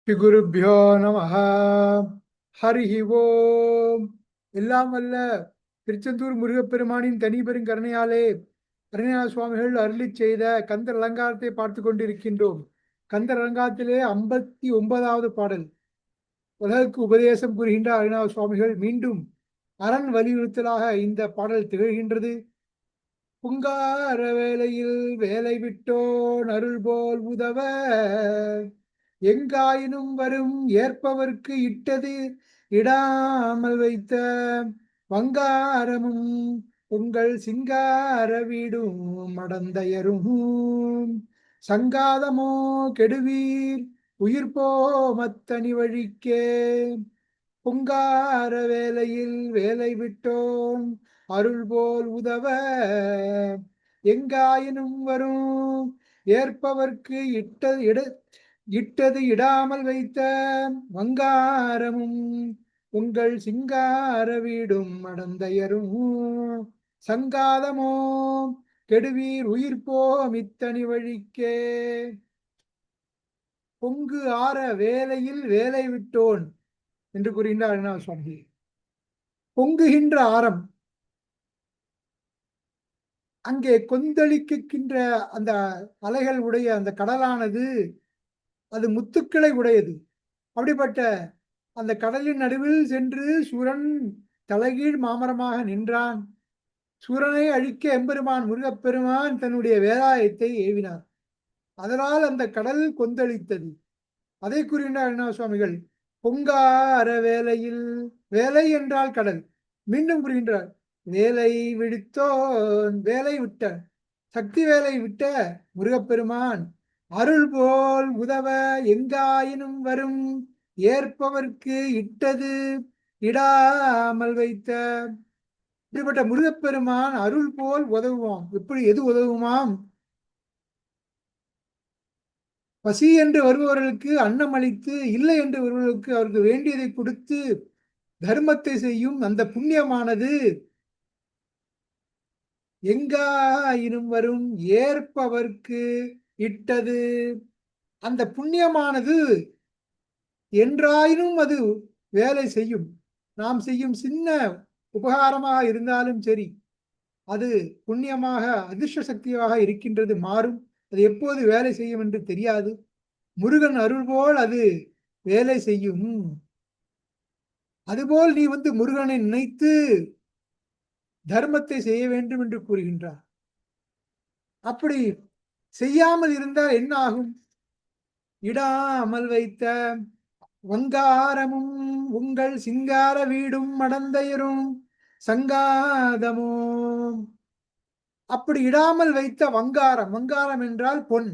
ஸ்ரீகுருப்யோ நமஹ. ஹரிஹி ஓம். எல்லாம் வல்ல திருச்செந்தூர் முருகப்பெருமானின் தனி பெருங்கருணையாலே அருணகிரிநாத சுவாமிகள் அருளிச் செய்த கந்தர் அலங்காரத்தை பார்த்து கொண்டிருக்கின்றோம். கந்தர் அலங்காரத்திலே 59வது பாடல். உலகுக்கு உபதேசம் புரிகின்ற அருணகிரிநாத சுவாமிகள் மீண்டும் அரண் வலியுறுத்தலாக இந்த பாடல் திகழ்கின்றது. புங்கார வேலையில் வேலை விட்டோன் அருள் போல் உதவ எங்காயினும் வரும் ஏற்பவர்க்கு இட்டது இடாமல் வைத்த வங்காரமும் உங்கள் சிங்கார வீடும் மடந்தையரும் சங்காதமோ கெடுவீர் உயிர் போமத்தனி வழிக்கே. பொங்கார வேலையில் வேலை விட்டோம் அருள் போல் உதவ எங்காயினும் வரும் ஏற்பவர்க்கு இட்டது இடாமல் வைத்த வங்காரமும் உங்கள் சிங்கார வீடும் அடந்தையரும் சங்காதமோ கெடுவீர் உயிர் போம் இத்தனி வழிக்கே. பொங்கு ஆற வேலையில் வேலை விட்டோன் என்று கூறுகின்றார் அருணகிரிநாத சுவாமி. பொங்குகின்ற ஆரம், அங்கே கொந்தளிக்கின்ற அந்த அலைகள் உடைய அந்த கடலானது அது முத்துக்களை உடையது. அப்படிப்பட்ட அந்த கடலின் நடுவில் சென்று சூரன் தலைகீழ் மாமரமாக நின்றான். சூரனை அழிக்க எம்பெருமான் முருகப்பெருமான் தன்னுடைய வேலாயத்தை ஏவினார். அதனால் அந்த கடல் கொந்தளித்தது. அதை கூறுகின்ற அருணகிரிநாத சுவாமிகள் பொங்கார வேலையில், வேலை என்றால் கடல். மீண்டும் கூறுகின்றார் வேலை விடுத்தோன், வேலை விட்ட சக்தி வேலை விட்ட முருகப்பெருமான் அருள் போல் உதவ எங்காயினும் வரும் ஏற்பவர்க்கு இட்டது இடாமல் வைத்த. இப்படிப்பட்ட முருகப்பெருமான் அருள் போல் உதவுவாம். எப்படி எது உதவுமாம்? பசி என்று வருபவர்களுக்கு அன்னம் அளித்து, இல்லை என்று வருபவர்களுக்கு அவருக்கு வேண்டியதை கொடுத்து தர்மத்தை செய்யும் அந்த புண்ணியமானது எங்காயினும் வரும் ஏற்பவர்க்கு இட்டது. அந்த புண்ணியமானது என்றாயினும் அது வேலை செய்யும். நாம் செய்யும் சின்ன உபகாரமாக இருந்தாலும் சரி, அது புண்ணியமாக அதிர்ஷ்ட சக்தியாக இருக்கின்றது, மாறும். அது எப்போது வேலை செய்யும் என்று தெரியாது. முருகன் அருள் போல் அது வேலை செய்யும். அதுபோல் நீ முருகனை நினைத்து தர்மத்தை செய்ய வேண்டும் என்று கூறுகின்றார். அப்படி செய்யாமல் இருந்தால் என்ன ஆகும்? இடாமல் வைத்த வங்காரமும் உங்கள் சிங்கார வீடும் மடந்தையரும் சங்காதமோ. அப்படி இடாமல் வைத்த வங்காரம், வங்காரம் என்றால் பொன்,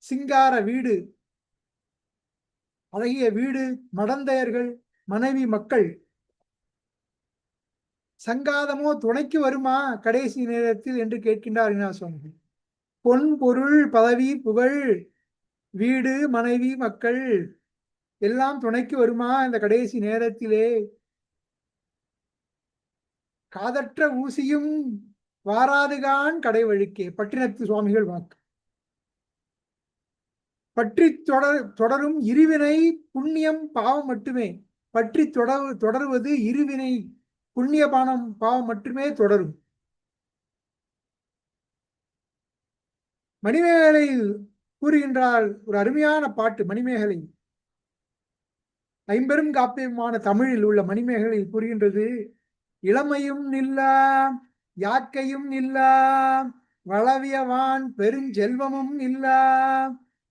சிங்கார வீடு அழகிய வீடு, மடந்தையர்கள் மனைவி மக்கள், சங்காதமோ துணைக்கு வருமா கடைசி நேரத்தில் என்று கேட்கின்றார் சுவாமிகள். பொன் பொருள் பதவி புகழ் வீடு மனைவி மக்கள் எல்லாம் துணைக்கு வருமா இந்த கடைசி நேரத்திலே? காதற்ற ஊசியும் வாராதுகான் கடை வழிக்கே. பட்டினத்து சுவாமிகள் வாக்கு. பற்றி தொடரும் இருவினை புண்ணியம் பாவம் மட்டுமே. பற்றி தொடருவது இருவினை புண்ணிய பாவம் மட்டுமே தொடரும். மணிமேகலையில் கூறுகின்றால் ஒரு அருமையான பாட்டு. மணிமேகலை ஐம்பெரும் காப்பியமான தமிழில் உள்ள மணிமேகலையில் கூறுகின்றது. இளமையும் நில்லா யாக்கையும் நில்லா வளவியவான் பெருஞ்செல்வமும் இல்லா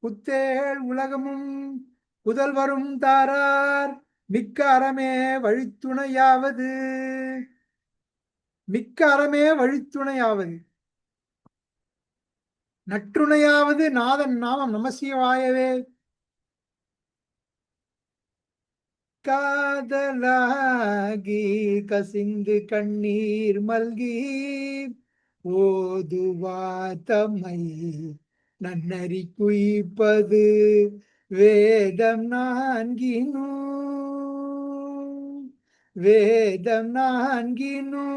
புத்தேள் உலகமும் புதல்வரும் தாரார் மிக்க அறமே வழித்துணையாவது. மிக்க அறமே வழித்துணையாவது, நற்றுணையாவது நாதன் நாமம் நமசிவாயவே. காதலாகி கசிந்து கண்ணீர் மல்கி ஓதுவாத்தமை நன்னறி குய்ப்பது வேதம் நான்கினோ. வேதம் நான்கினோ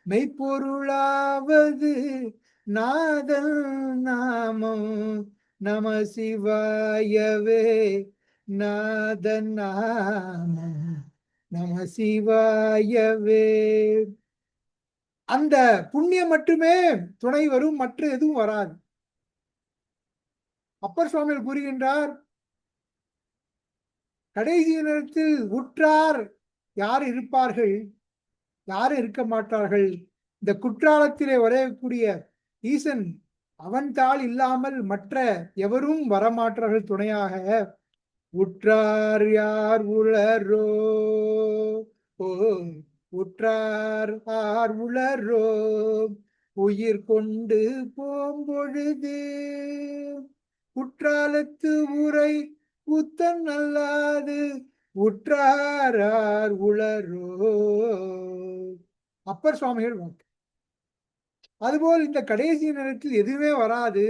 மெய்ப்பொருளாவது நாதல் நாமம் நம சிவாயவே. நாதன் நாமம் நம சிவாயவே. அந்த புண்ணியம் மட்டுமே துணை வரும், மற்ற எதுவும் வராது. அப்பர் சுவாமிகள் கூறுகின்றார், கடைசி நேரத்தில் உற்றார் யார் இருப்பார்கள், யாரும் இருக்க மாட்டார்கள். இந்த குற்றாலத்திலே வரக்கூடிய ஈசன் அவன் தாள் இல்லாமல் மற்ற எவரும் வரமாட்டார்கள் துணையாக. உற்றார் யார் உளரோ, ஓ உற்றார் ஆர் உளரோ, உயிர் கொண்டு போம்பொழுது குற்றாலத்து ஊரை புத்தன் அல்லாது உற்றார் உளரோ. அப்பர் சுவாமிகள் வாக்கு. அதுபோல் இந்த கடைசி நேரத்தில் எதுவுமே வராது.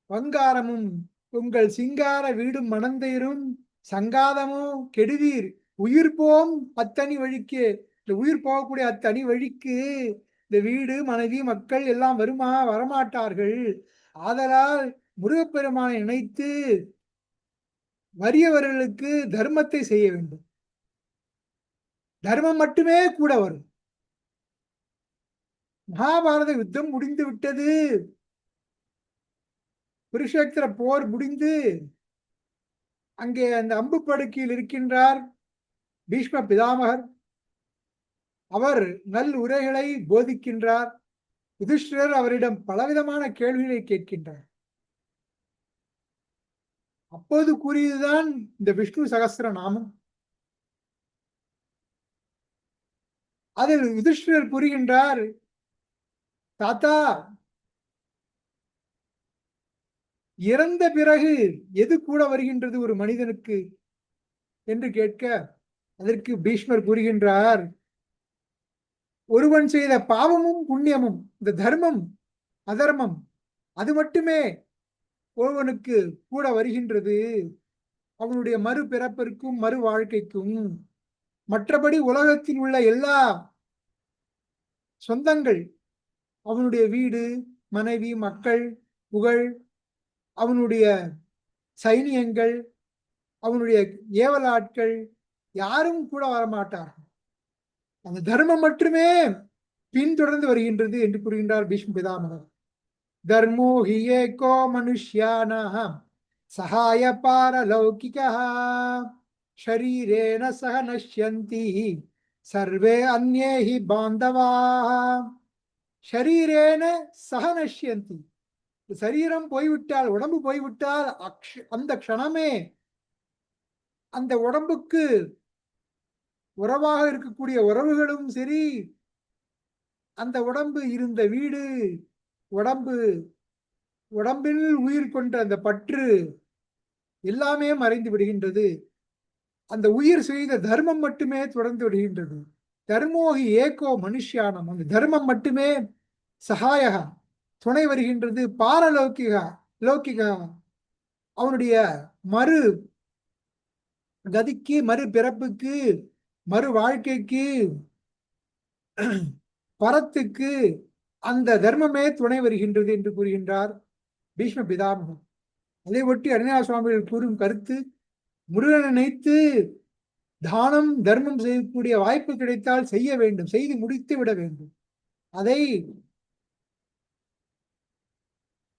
வங்காரமும் உங்கள் சிங்கார வீடும் மணந்தேரும் சங்காதமோ கெடுவீர் உயிர் போம் அத்தனி வழிக்கு. இந்த உயிர் போகக்கூடிய அத்தனி வழிக்கு இந்த வீடு மனைவி மக்கள் எல்லாம் வருமா, வரமாட்டார்கள். ஆதலால் முருகப்பெருமானை நினைத்து வறியவர்களுக்கு தர்மத்தை செய்ய வேண்டும். தர்மம் மட்டுமே கூட வரும். மகாபாரத யுத்தம் முடிந்து விட்டது. குருஷேத்திர போர் முடிந்து அங்கே அந்த அம்பு படுக்கையில் இருக்கின்றார் பீஷ்ம பிதாமகர். அவர் நல் உரைகளை போதிக்கின்றார். யுதிஷ்டிரர் அவரிடம் பலவிதமான கேள்விகளை கேட்கின்றார். அப்போது கூறியதுதான் இந்த விஷ்ணு சகஸ்ர நாமம். அதில் யுதிஷ்டிரர் கூறுகின்றார், தாத்தா, இறந்த பிறகு எது கூட வருகின்றது ஒரு மனிதனுக்கு என்று கேட்க, அதற்கு பீஷ்மர் கூறுகின்றார், ஒருவன் செய்த பாவமும் புண்ணியமும், இந்த தர்மம் அதர்மம், அது மட்டுமே ஒருவனுக்கு கூட வருகின்றது அவனுடைய மறு பிறப்பிற்கும் மறு வாழ்க்கைக்கும். மற்றபடி உலகத்தில் உள்ள எல்லா சொந்தங்கள், அவனுடைய வீடு மனைவி மக்கள் புகழ், அவனுடைய சைனியங்கள், அவனுடைய ஏவலாட்கள் யாரும் கூட வரமாட்டார்கள். அந்த தர்மம் மட்டுமே பின்தொடர்ந்து வருகின்றது என்று கூறுகின்றார் பீஷ்ம பிதாமகர். தர்மோ ஹி ஏகோ மனுஷ்யானாம் சகாய பாரலௌகிகா ஷரீரேன சக நஷ்யந்தி சர்வே அந்யே ஹி பாந்தவாः. ஷரீரேன சக நஷ்யந்தி. சரீரம் போய்விட்டால், உடம்பு போய்விட்டால் அந்த க்ஷணமே அந்த உடம்புக்கு உறவாக இருக்கக்கூடிய உறவுகளும் சரி, அந்த உடம்பு இருந்த வீடு, உடம்பில் உயிர் கொண்ட அந்த பற்று எல்லாமே மறைந்து விடுகின்றது. அந்த உயிர் செய்த தர்மம் மட்டுமே தொடர்ந்து விடுகின்றது. தர்மோகி ஏகோ மனுஷ்யானம். அந்த தர்மம் மட்டுமே சகாயகா துணை வருகின்றது. பாரலௌகிகா லௌகிகா அவனுடைய மறு கதிக்கு, மறு பிறப்புக்கு, மறு வாழ்க்கைக்கு, பரத்துக்கு அந்த தர்மமே துணை வருகின்றது என்று கூறுகின்றார் பீஷ்ம பிதாமகர். அதை ஒட்டி அருணா சுவாமிகள் கூறும் கருத்து, முருகனை நினைத்து தானம் தர்மம் செய்யக்கூடிய வாய்ப்பு கிடைத்தால் செய்ய வேண்டும், செய்து முடித்து விட வேண்டும். அதை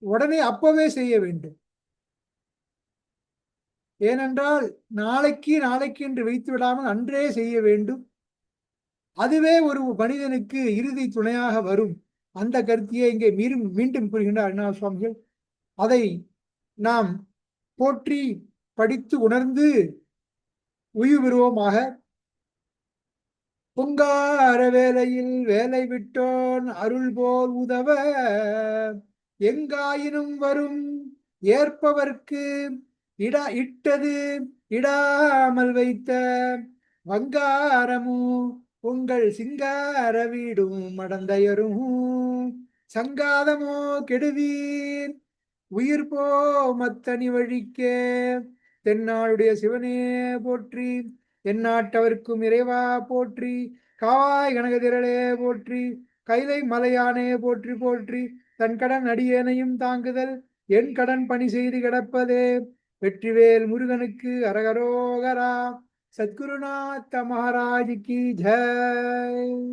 உடனே அப்பவே செய்ய வேண்டும். ஏனென்றால் நாளைக்கு நாளைக்கு என்று வைத்து விடாமல் அன்றே செய்ய வேண்டும். அதுவே ஒரு மனிதனுக்கு இறுதி துணையாக வரும். அந்த கருத்தையே இங்கே மீண்டும் கூறுகின்றார் அருணா சுவாமிகள். அதை நாம் போற்றி படித்து உணர்ந்து உயிர் பெறுவோமாக. பொங்கார வேலையில் வேலை விட்டோன் அருள் போல் உதவ எங்காயினும் வரும் ஏற்பவர்க்கு இட்டது இடாமல் வைத்த வங்காரமும் உங்கள் சிங்கார வீடும் மடந்தையரும் சங்காதமோ கெடுவீர் உயிர் போ மத்தனி வழிக்கே. தென்னாளுடைய சிவனே போற்றி, எந்நாட்டவர்க்கும் இறைவா போற்றி, காவாய் கனகதிரளே போற்றி, கைலை மலையானே போற்றி போற்றி. தன் கடன் அடியேனையும் தாங்குதல் என் கடன் பணி செய்து கிடப்பதே. வெற்றிவேல் முருகனுக்கு அரகரோகரா. சத்குருநாத்த மகாராஜ் கி ஜெய்.